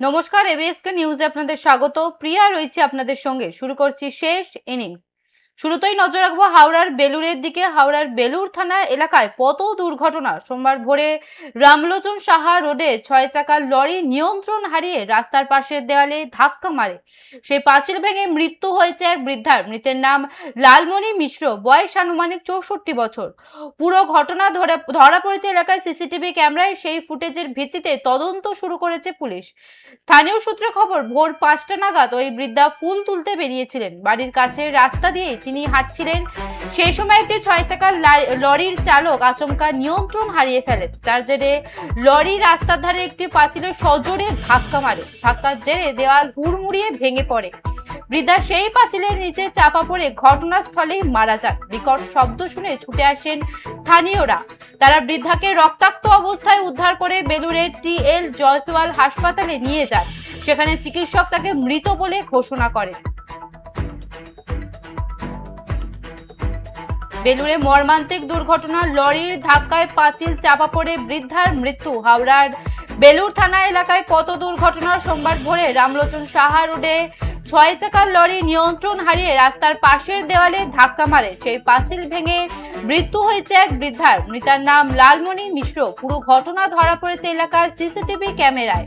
নমস্কার, এবিএসকে নিউজে আপনাদের স্বাগত। প্রিয়া রয়েছে আপনাদের সঙ্গে। শুরু করছি শেষ ইনিংস। শুরুতেই নজর রাখবো হাওড়ার বেলুরের দিকে। হাওড়ার বেলুর থানা এলাকায় পথ দুর্ঘটনা। সোমবার ভোরে রামলোচন সাহা রোডে 6 চাকার লরি নিয়ন্ত্রণ হারিয়ে রাস্তার পাশের দেওয়ালে ধাক্কা মারে। সেই পাঁচিল ভেঙে মৃত্যু হয়েছে এক বৃদ্ধার। মৃতের নাম লালমণি মিশ্র, বয়স আনুমানিক 64 বছর। পুরো ঘটনা ধরা পড়েছে এলাকায় সিসিটিভি ক্যামেরায়। সেই ফুটেজের ভিত্তিতে তদন্ত শুরু করেছে পুলিশ। স্থানীয় সূত্রে খবর, ভোর 5টা নাগাদ ওই বৃদ্ধা ফুল তুলতে বেরিয়েছিলেন। বাড়ির কাছে রাস্তা দিয়ে তিনি হাঁটছিলেন। সেই সময় একটি 6 চাকার লরির চালক আচমকা নিয়ন্ত্রণ হারিয়ে ফেলে। তার জেরে লরি রাস্তার ধারে একটি পাঁচিলে সজোরে ধাক্কা মারে। ধাক্কার জেরে দেওয়াল হুড়মুড়িয়ে ভেঙে পড়ে। বৃদ্ধা সেই পাঁচিলের নিচে চাপা পড়ে ঘটনাস্থলেই মারা যান। বিকট শব্দ শুনে ছুটে আসেন স্থানীয়রা। তারা বৃদ্ধাকে রক্তাক্ত অবস্থায় উদ্ধার করে বেলুরের টি.এল. জয়সওয়াল হাসপাতালে নিয়ে যান। সেখানে চিকিৎসক তাকে মৃত বলে ঘোষণা করেন। বেলুরে মর্মান্তিক দুর্ঘটনা, লরির ধাক্কায় পাঁচিল চাপা পড়ে বৃদ্ধার মৃত্যু। হাওড়ার বেলুর থানা এলাকায় পথ দুর্ঘটনা। সোমবার ভোরে রামলোচন সাহা রোডে 6 চাকার লরি নিয়ন্ত্রণ হারিয়ে রাস্তার পাশের দেওয়ালে ধাক্কা মারে। সেই পাঁচিল ভেঙে মৃত্যু হয়েছে এক বৃদ্ধার। মৃতার নাম লালমণি মিশ্র। পুরো ঘটনা ধরা পড়েছে এলাকার সিসিটিভি ক্যামেরায়।